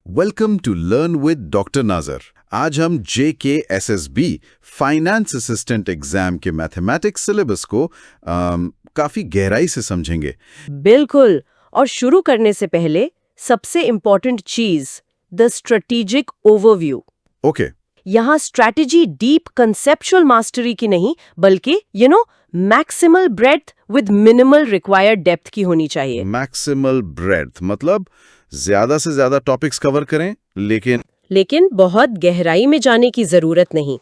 Welcome to learn with doctor Nazar. आज हम JKSSB finance assistant exam के मैथमेटिक्स सिलेबस को काफी गहराई से समझेंगे। बिल्कुल। और शुरू करने से पहले सबसे इम्पोर्टेंट चीज, द स्ट्रेटेजिक ओवरव्यू। ओके। यहाँ स्ट्रैटेजी डीप कंसेप्चुअल मास्टरी की नहीं, बल्कि maximal breadth with minimal required depth की होनी चाहिए। मैक्सिमल ब्रेड्थ मतलब ज्यादा से ज्यादा टॉपिक्स कवर करें, लेकिन बहुत गहराई में जाने की जरूरत नहीं।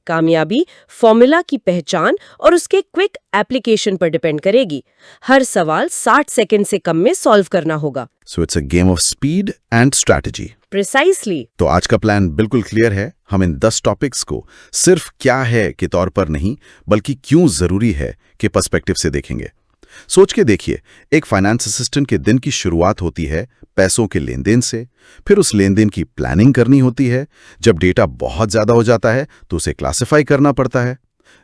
कामयाबी फॉर्मूला की पहचान और उसके क्विक एप्लीकेशन पर डिपेंड करेगी। हर सवाल 60 सेकंड से कम में सॉल्व करना होगा। So it's a game of speed and strategy. Precisely. तो आज का प्लान बिल्कुल क्लियर है। हम इन 10 टॉपिक्स को सिर्फ क्या है के तौर पर नहीं, बल्कि क्यों जरूरी है के पर्सपेक्टिव से देखेंगे। सोच के देखिए, एक फाइनेंस असिस्टेंट के दिन की शुरुआत होती है पैसों के लेन देन से, फिर उस लेन देन की प्लानिंग करनी होती है। जब डेटा बहुत ज्यादा हो जाता है तो उसे क्लासिफाई करना पड़ता है।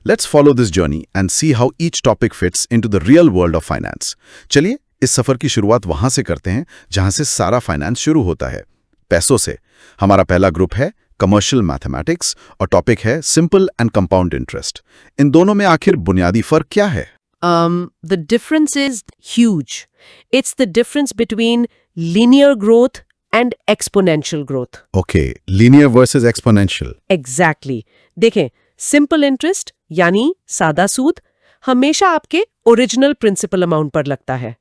Let's follow this journey and see how each topic fits into the real world of finance. चलिए इस सफर की शुरुआत वहां से करते हैं जहां से सारा फाइनेंस शुरू होता है, पैसों से। हमारा पहला ग्रुप है कमर्शियल मैथमेटिक्स और टॉपिक है सिंपल एंड कंपाउंड इंटरेस्ट। इन दोनों में आखिर बुनियादी फर्क क्या है? The difference is huge. It's the difference between linear growth and exponential growth. Okay, linear versus exponential. Exactly. देखें, simple interest यानी सादा सूद हमेशा आपके ओरिजिनल प्रिंसिपल अमाउंट पर लगता है।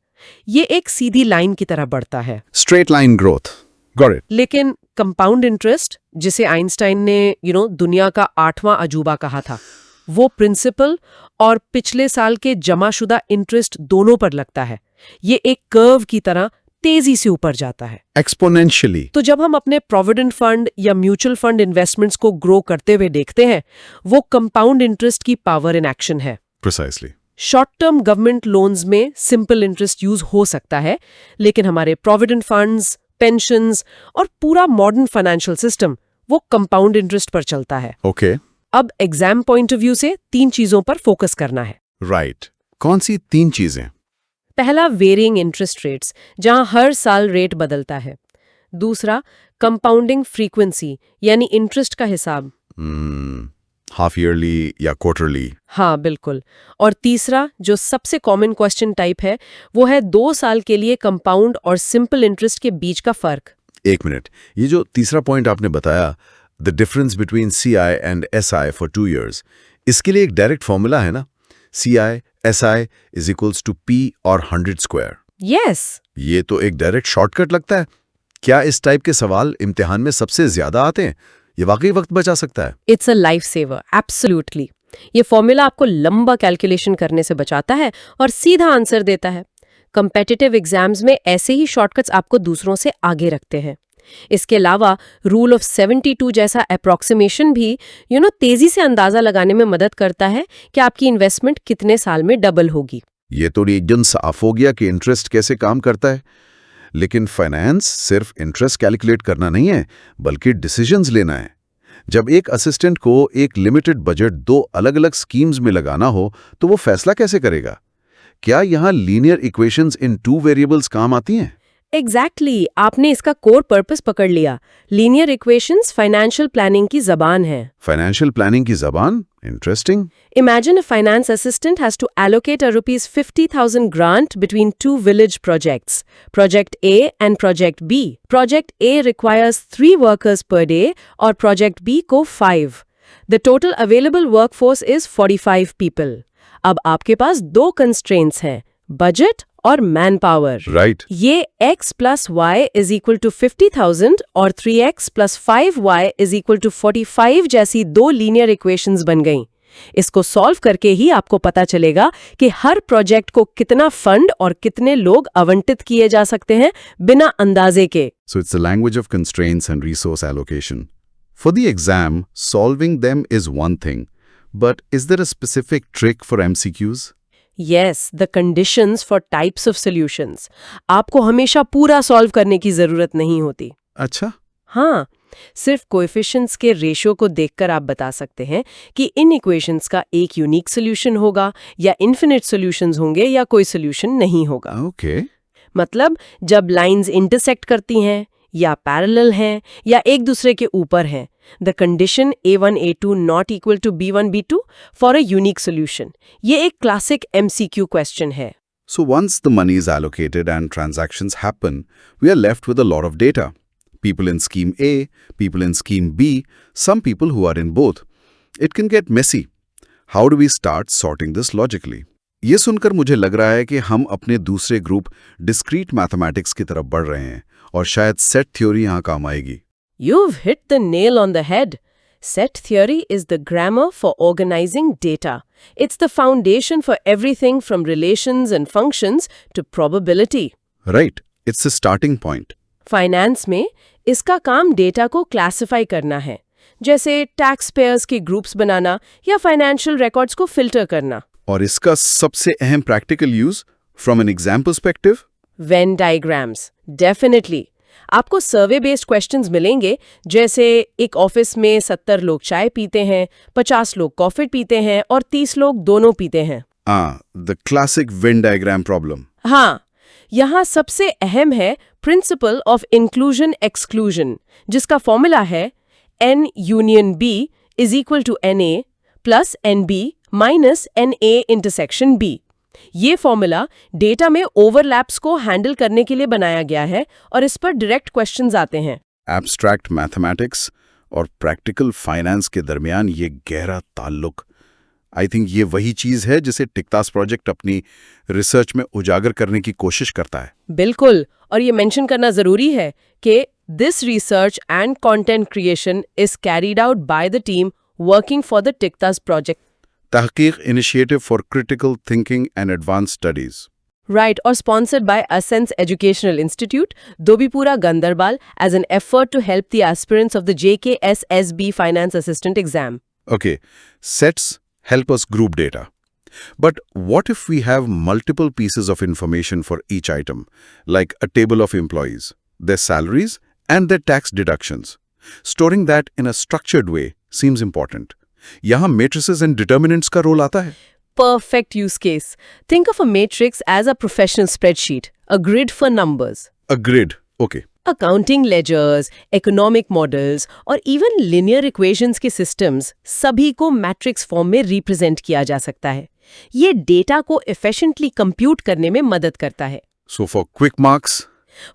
ये एक सीधी लाइन की तरह बढ़ता है। Straight line growth. Got it. लेकिन कंपाउंड इंटरेस्ट, जिसे आइंस्टाइन ने दुनिया का 8वां अजूबा कहा था, वो प्रिंसिपल और पिछले साल के जमाशुदा इंटरेस्ट दोनों पर लगता है। ये एक कर्व की तरह तेजी से ऊपर जाता है। Exponentially. तो जब हम अपने प्रोविडेंट फंड या म्यूचुअल फंड इन्वेस्टमेंट्स को ग्रो करते हुए देखते हैं, वो कंपाउंड इंटरेस्ट की पावर इन एक्शन है। Precisely. Short term government loans में सिंपल इंटरेस्ट यूज हो सकता है, लेकिन हमारे प्रोविडेंट फंड्स, पेंशन्स और पूरा मॉडर्न फाइनेंशियल सिस्टम वो कंपाउंड इंटरेस्ट पर चलता है। Okay. अब एग्जाम पॉइंट ऑफ व्यू से 3 चीजों पर फोकस करना है। Right. कौन सी 3 चीजें? पहला, वेरिंग इंटरेस्ट रेट्स, जहां हर साल रेट बदलता है। दूसरा, कंपाउंडिंग फ्रीक्वेंसी यानी इंटरेस्ट का हिसाब। हाफ ईयरली या क्वार्टरली? हाँ, बिल्कुल। और तीसरा, जो सबसे कॉमन क्वेश्चन टाइप है, वो है 2 साल के लिए कंपाउंड और सिंपल इंटरेस्ट के बीच का फर्क। एक मिनट, ये जो तीसरा पॉइंट आपने बताया, the difference between CI and SI for 2 years, इसके लिए एक डायरेक्ट फॉर्मूला है ना? CI SI is equals to P और 100 स्क्वायर। यस। ये तो एक डायरेक्ट शॉर्टकट लगता है। क्या इस टाइप के सवाल इम्तिहान में सबसे ज्यादा आते हैं? ये वाकई वक्त बचा सकता है। It's a life saver, absolutely. ये फॉर्मूला आपको लंबा कैलकुलेशन करने से बचाता है और सीधा आंसर देता है। कम्पिटिटिव एग्जाम्स में ऐसे ही शॉर्टकट्स आपको दूसरों से आगे रखते हैं। इसके अलावा रूल ऑफ 72 जैसा अप्रोक्सीमेशन भी तेजी से अंदाजा लगाने में मदद करता है कि आपकी इन्वेस्टमेंट कितने साल में डबल होगी। ये तो एकदम साफ हो गया कि इंटरेस्ट कैसे काम करता है। लेकिन फाइनेंस सिर्फ इंटरेस्ट कैलकुलेट करना नहीं है, बल्कि डिसीजंस लेना है। जब एक असिस्टेंट को एक लिमिटेड बजट 2 अलग-अलग स्कीम्स में लगाना हो, तो वो फैसला कैसे करेगा? क्या यहाँ लीनियर इक्वेशंस इन 2 वेरिएबल्स काम आती हैं? एग्जैक्टली, आपने इसका कोर पर्पस पकड़ लिया। लीनियर इक्वेशंस फाइनेंशियल प्लानिंग की जबान है। फाइनेंशियल प्लानिंग की जबान? Interesting. Imagine a finance assistant has to allocate a rupees 50,000 grant between 2 village projects, Project A and Project B. Project A requires 3 workers per day और Project B को 5. The total available workforce is 45 people. अब आपके पास 2 constraints हैं, budget और manpower. Right. ये x plus y is equal to 50,000 और 3x plus 5y is equal to 45 जैसी 2 linear equations बन गईं। इसको सॉल्व करके ही आपको पता चलेगा कि हर प्रोजेक्ट को कितना फंड और कितने लोग आवंटित किए जा सकते हैं बिना अंदाजे के। So it's the language of constraints and resource allocation. For the exam, solving them is one thing, but is there a specific trick for MCQs? Yes, the conditions for types of solutions. आपको हमेशा पूरा solve करने की जरूरत नहीं होती। अच्छा। हाँ, सिर्फ कोएफिशिएंट्स के रेशियो को देखकर आप बता सकते हैं कि इन इक्वेशंस का एक यूनिक सोल्यूशन होगा या इन्फिनिट सॉल्यूशंस होंगे या कोई सोल्यूशन नहीं होगा। ओके। मतलब जब लाइंस इंटरसेक्ट करती हैं या पैरेलल हैं या एक दूसरे के ऊपर हैं। The condition A1 A2 not equal to B1 B2 for a unique solution. ये एक क्लासिक MCQ क्वेश्चन है। So once the money is allocated and transactions happen, we are left with a lot of data. People in scheme A, people in scheme B, some people who are in both. It can get messy. How do we start sorting this logically? ये सुनकर मुझे लग रहा है कि हम अपने दूसरे ग्रुप डिस्क्रीट मैथमेटिक्स की तरफ बढ़ रहे हैं और शायद सेट थ्योरी यहाँ काम आएगी। You've hit the nail on the head. Set theory is the grammar for organizing data. It's the foundation for everything from relations and functions to probability. Right, it's a starting point. Finance में इसका काम data को classify करना है, जैसे tax payers के groups बनाना या financial records को फिल्टर करना। और इसका सबसे अहम practical use from an exam perspective? Venn diagrams, definitely. आपको सर्वे बेस्ड क्वेश्चंस मिलेंगे, जैसे एक ऑफिस में 70 लोग चाय पीते हैं, 50 लोग कॉफी पीते हैं और 30 लोग दोनों पीते हैं। The classic Venn diagram problem. हाँ, यहाँ सबसे अहम है प्रिंसिपल ऑफ इंक्लूजन एक्सक्लूजन, जिसका फॉर्मूला है N union B is equal to NA plus NB minus NA intersection B। ये फॉर्मूला डेटा में ओवरलैप्स को हैंडल करने के लिए बनाया गया है और इस पर डायरेक्ट क्वेश्चंस आते हैं। एब्स्ट्रैक्ट मैथमेटिक्स और प्रैक्टिकल फाइनेंस के दरमियान ये गहरा ताल्लुक, आई थिंक ये वही चीज है जिसे टिक्तास प्रोजेक्ट अपनी रिसर्च में उजागर करने की कोशिश करता है। बिल्कुल, और ये मेंशन करना जरूरी है कि this research and content creation is carried out by the team working for the टिक्तास project. Tahqeeq initiative for critical thinking and advanced studies. Right, or sponsored by Ascens Educational Institute, Dobipura Gandarbal, as an effort to help the aspirants of the JKSSB Finance Assistant exam. Okay, sets help us group data. But what if we have multiple pieces of information for each item, like a table of employees, their salaries, and their tax deductions? Storing that in a structured way seems important. यहाँ matrices and determinants का role आता है। Perfect use case. Think of a matrix as a professional spreadsheet, a grid for numbers. A grid, okay. Accounting ledgers, economic models और even linear equations के systems सभी को matrix form में represent किया जा सकता है। ये data को efficiently compute करने में मदद करता है। So for quick marks?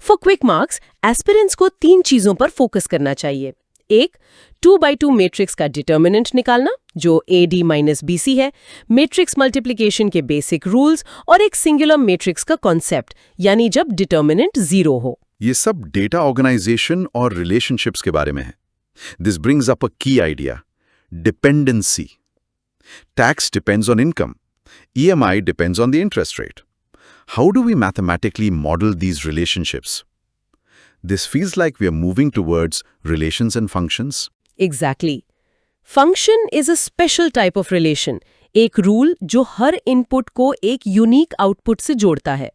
For quick marks, aspirants को 3 चीजों पर फोकस करना चाहिए। एक, 2x2 मैट्रिक्स का डिटर्मिनेंट निकालना, जो AD माइनस BC है, मैट्रिक्स मल्टीप्लिकेशन के बेसिक रूल्स और एक सिंगुलर मैट्रिक्स का कॉन्सेप्ट, यानी जब डिटर्मिनेंट 0 हो। ये सब डेटा ऑर्गेनाइजेशन और रिलेशनशिप्स के बारे में है। This brings up a key idea, dependency. Tax depends on income, EMI depends on the interest rate. How do we mathematically model these relationships? This feels like we are moving towards relations and functions. Exactly. Function is a special type of relation. एक rule जो हर input को एक unique output से जोड़ता है।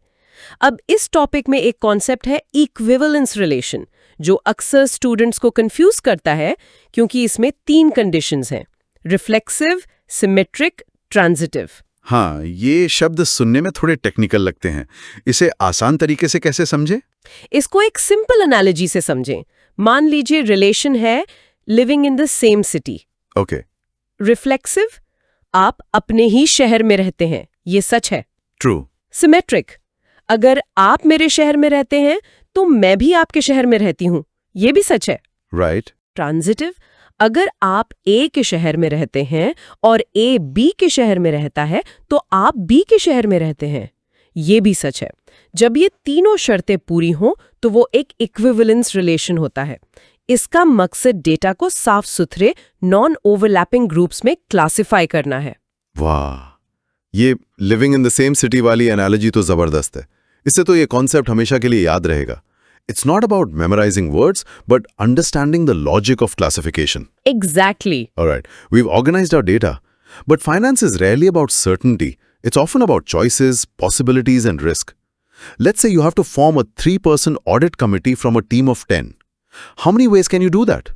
अब इस topic में एक कॉन्सेप्ट है इक्विवेलेंस रिलेशन, जो अक्सर स्टूडेंट्स को कंफ्यूज करता है क्योंकि इसमें 3 कंडीशंस हैं: रिफ्लेक्सिव, सिमेट्रिक, ट्रांजिटिव। हाँ, ये शब्द सुनने में थोड़े टेक्निकल लगते हैं। इसे आसान तरीके से कैसे समझे? इसको एक सिंपल एनालॉजी से समझें। मान लीजिए रिलेशन है living in the same city. Okay. Reflexive, आप अपने ही शहर में रहते हैं, ये सच है। ट्रू। सिमेट्रिक, अगर आप मेरे शहर में रहते हैं तो मैं भी आपके शहर में रहती हूँ, ये भी सच है। राइट। ट्रांजिटिव, अगर आप A के शहर में रहते हैं और A B के शहर में रहता है तो आप B के शहर में रहते हैं, ये भी सच है। जब ये तीनों शर्तें पूरी हों तो वो एक इक्विवेलेंस रिलेशन होता है। इसका मकसद डेटा को साफ सुथरे नॉन ओवरलैपिंग ग्रुप्स में क्लासिफाई करना है। वाह, ये living in the same city वाली एनालॉजी तो जबरदस्त है। इससे तो ये कॉन्सेप्ट हमेशा के लिए याद रहेगा। It's not about memorizing words, but understanding the logic of classification. Exactly. All right, we've organized our data, but finance is rarely about certainty. It's often about choices, possibilities, and risk. Let's say you have to form a 3-person audit committee from a team of 10. How many ways can you do that?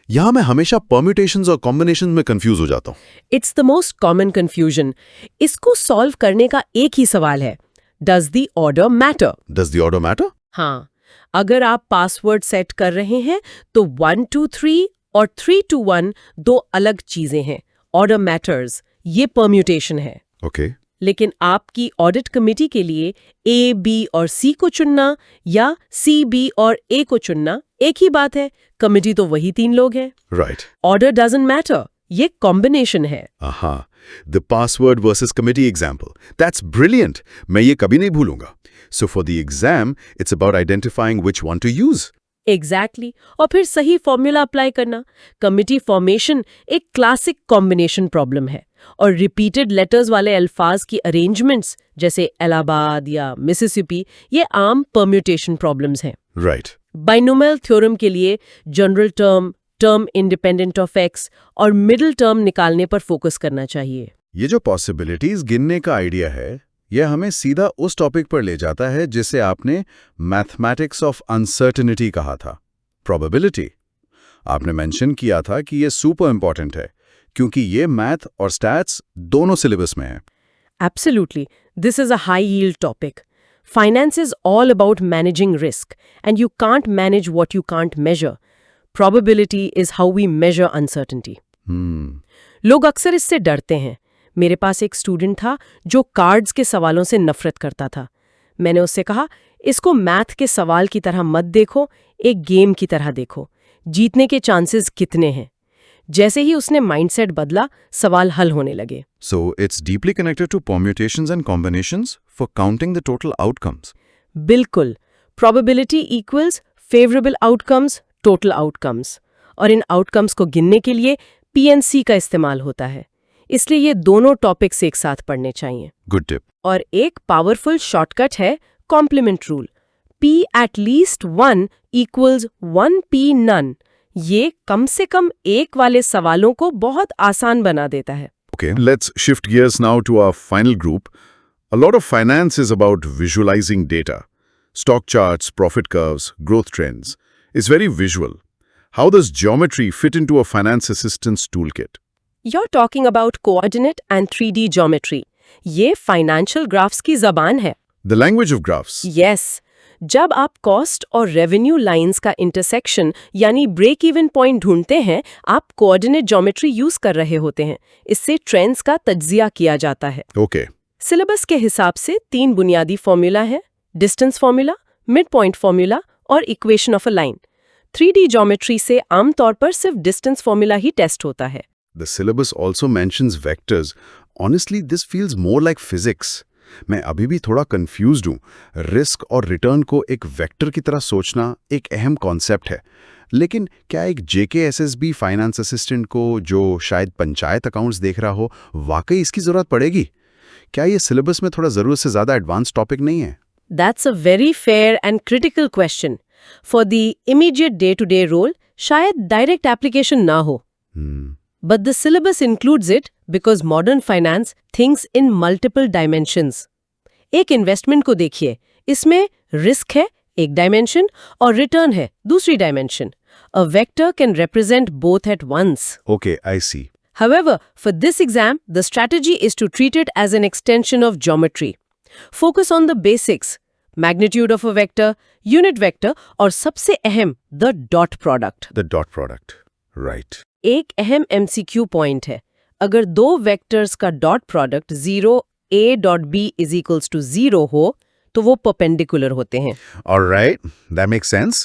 यहाँ मैं हमेशा permutations और combinations में confuse हो जाता हूँ। It's the most common confusion. इसको solve करने का एक ही सवाल है: Does the order matter? Does the order matter? हाँ, अगर आप पासवर्ड सेट कर रहे हैं तो 1 2 3 और 3 2 1 दो अलग चीजें हैं। ऑर्डर मैटर्स, ये परम्यूटेशन है। ओके, लेकिन आपकी ऑडिट कमेटी के लिए ए, बी और सी को चुनना या सी, बी और ए को चुनना एक ही बात है। कमेटी तो वही 3 लोग हैं। राइट। ऑर्डर डजंट मैटर, ये कॉम्बिनेशन है। Aha, the password versus committee example. That's brilliant. मैं ये कभी नहीं भूलूंगा. So for the exam, it's about identifying which one to use. Exactly और फिर सही फॉर्मूला अप्लाई करना। कमिटी फॉर्मेशन एक क्लासिक कॉम्बिनेशन प्रॉब्लम है और रिपीटेड लेटर्स वाले अल्फाज की अरेंजमेंट्स जैसे इलाहाबाद या मिसिसिपी ये आम परम्यूटेशन प्रॉब्लम्स हैं। Right. बाइनोमियल थ्योरम के लिए general term, term independent of x और मिडिल टर्म निकालने पर फोकस करना चाहिए। ये जो पॉसिबिलिटीज गिनने का आइडिया है, यह हमें सीधा उस टॉपिक पर ले जाता है जिसे आपने मैथमेटिक्स ऑफ अनसर्टेनिटी कहा था, प्रोबेबिलिटी। आपने मेंशन किया था कि ये सुपर इंपॉर्टेंट है क्योंकि ये मैथ और स्टैट्स दोनों सिलेबस में है। Absolutely. This is a high-yield topic. Finance is all about managing risk, and you can't manage what you can't measure. Probability is how we measure uncertainty. लोग अक्सर इससे डरते हैं। मेरे पास एक स्टूडेंट था जो कार्ड्स के सवालों से नफरत करता था। मैंने उससे कहा, इसको मैथ के सवाल की तरह मत देखो, एक गेम की तरह देखो। जीतने के चांसेस कितने हैं? जैसे ही उसने माइंडसेट बदला, सवाल हल होने लगे। So it's deeply connected to permutations and combinations for counting the total outcomes. बिल्कुल, probability equals favorable outcomes, total outcomes, और इन आउटकम्स को गिनने के लिए PNC का इस्तेमाल होता है। इसलिए ये दोनों टॉपिक्स एक साथ पढ़ने चाहिए। Good tip. और एक पावरफुल शॉर्टकट है complement rule. P at least 1 equals 1 P none। ये कम से कम एक वाले सवालों को बहुत आसान बना देता है। Okay, let's shift gears now to our final group. A lot of finance is about visualizing data. Stock charts, profit curves, growth trends. It's very visual. How does geometry fit into a finance assistance toolkit? You're talking about coordinate and 3D geometry. ये financial graphs की जबान है। The language of graphs. Yes. जब आप cost और revenue lines का intersection यानी break even point ढूंढते हैं, आप कोऑर्डिनेट ज्योमेट्री यूज कर रहे होते हैं। इससे ट्रेंड्स का तज्जिया किया जाता है। Okay. सिलेबस के हिसाब से 3 बुनियादी फॉर्मूला हैं: distance formula, mid point formula और equation of a line. 3D geometry से आमतौर पर सिर्फ डिस्टेंस फॉर्मूला ही टेस्ट होता है। The syllabus also mentions vectors. Honestly, this feels more like physics. मैं अभी भी थोड़ा कंफ्यूज्ड हूँ। रिस्क और रिटर्न को एक वेक्टर की तरह सोचना एक अहम कॉन्सेप्ट है, लेकिन क्या एक JKSSB फाइनेंस असिस्टेंट को जो शायद पंचायत अकाउंट्स देख रहा हो, वाकई इसकी ज़रूरत पड़ेगी? क्या ये सिलेबस में थोड़ा ज़रूरत से ज़्यादा एडवांस टॉपिक नहीं है? That's a very fair and critical question. For the immediate day-to-day role, शायद डायरेक्ट एप्लीकेशन ना हो। But the syllabus includes it because modern finance thinks in multiple dimensions. एक इन्वेस्टमेंट को देखिए, इसमें रिस्क है एक डायमेंशन और रिटर्न है दूसरी dimension. A vector can represent both at once. Okay, I see. However, for this exam, the strategy is to treat it as an extension of geometry. Focus on the basics, magnitude of a vector, unit vector और सबसे अहम the dot product. The dot product. Right. एक अहम MCQ point है, अगर दो vectors का dot product 0 a dot b is equals to 0 हो तो वो परपेंडिकुलर होते हैं। All right, that makes sense.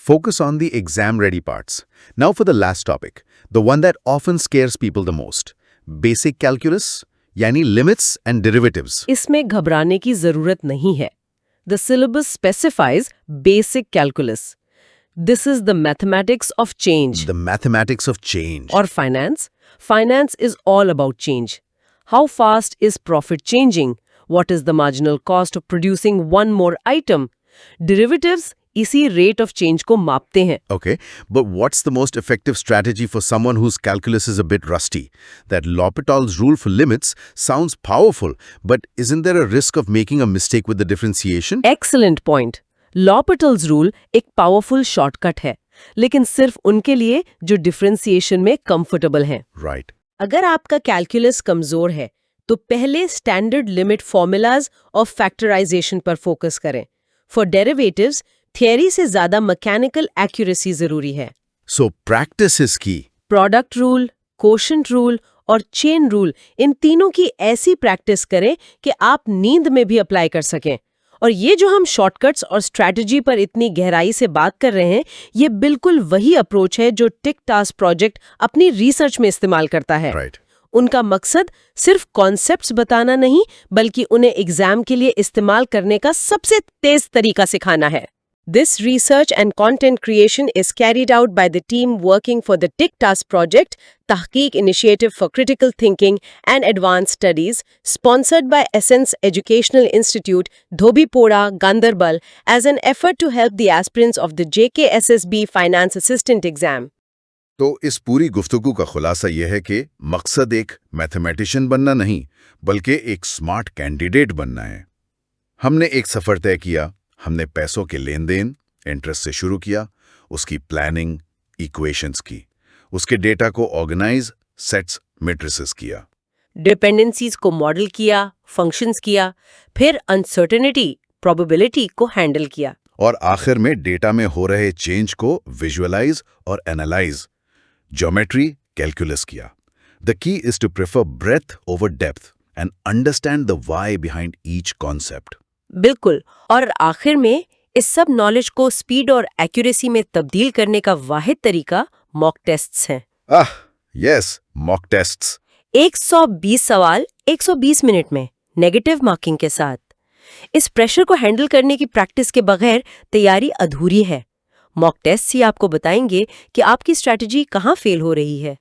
Focus on the exam-ready parts. Now for the last topic, the one that often scares people the most. Basic calculus, यानी limits and derivatives. इसमें घबराने की जरूरत नहीं है। The syllabus specifies basic calculus. This is the mathematics of change. The mathematics of change. Or finance. Finance is all about change. How fast is profit changing? What is the marginal cost of producing one more item? Derivatives इसी rate of change को मापते हैं। Okay, but what's the most effective strategy for someone whose calculus is a bit rusty? That L'Hopital's rule for limits sounds powerful, but isn't there a risk of making a mistake with the differentiation? Excellent point. L'Hopital's rule एक powerful shortcut है, लेकिन सिर्फ उनके लिए जो differentiation में comfortable हैं। Right. अगर आपका कैलकुलस कमजोर है तो पहले स्टैंडर्ड लिमिट फॉर्मूलाज और फैक्टराइजेशन पर फोकस करें। फॉर डेरिवेटिव्स थियरी से ज्यादा मैकेनिकल एक्यूरेसी जरूरी है। सो प्रैक्टिस इज की। प्रोडक्ट रूल, कोशेंट रूल और चेन रूल, इन तीनों की ऐसी प्रैक्टिस करें कि आप नींद में भी अप्लाई कर सकें। और ये जो हम शॉर्टकट्स और स्ट्रैटेजी पर इतनी गहराई से बात कर रहे हैं, ये बिल्कुल वही अप्रोच है जो टिक टास्क प्रोजेक्ट अपनी रिसर्च में इस्तेमाल करता है। राइट। उनका मकसद सिर्फ कॉन्सेप्ट्स बताना नहीं, बल्कि उन्हें एग्जाम के लिए इस्तेमाल करने का सबसे तेज तरीका सिखाना है। This research and content creation is carried out by the team working for the TIC-TASK project, Tahqiq Initiative for Critical Thinking and Advanced Studies, sponsored by Essence Educational Institute, Dhobipora, Gandarbal, as an effort to help the aspirants of the JKSSB Finance Assistant exam. तो इस पूरी गुफ्तगू का खुलासा यह है कि मकसद एक मैथमेटिशियन बनना नहीं, बल्कि एक स्मार्ट कैंडिडेट बनना है। हमने एक सफ़र तय किया। हमने पैसों के लेन देन, इंटरेस्ट से शुरू किया, उसकी प्लानिंग, इक्वेशंस की, उसके डेटा को ऑर्गेनाइज, सेट्स, मैट्रिसेस किया, डिपेंडेंसीज को मॉडल किया, फंक्शंस किया, फिर अनसर्टेनिटी, प्रोबेबिलिटी को हैंडल किया, और आखिर में डेटा में हो रहे चेंज को विजुअलाइज और एनालाइज, ज्योमेट्री, कैलकुलस किया। The key is to prefer breadth over depth and understand the why behind each concept. बिल्कुल। और आखिर में इस सब नॉलेज को स्पीड और एक्यूरेसी में तब्दील करने का वाहिद तरीका मॉक टेस्ट्स हैं। Yes, mock tests. 120 सवाल 120 मिनट में, नेगेटिव मार्किंग के साथ। इस प्रेशर को हैंडल करने की प्रैक्टिस के बगैर तैयारी अधूरी है। मॉक टेस्ट ही आपको बताएंगे कि आपकी स्ट्रैटेजी कहाँ फेल हो रही है।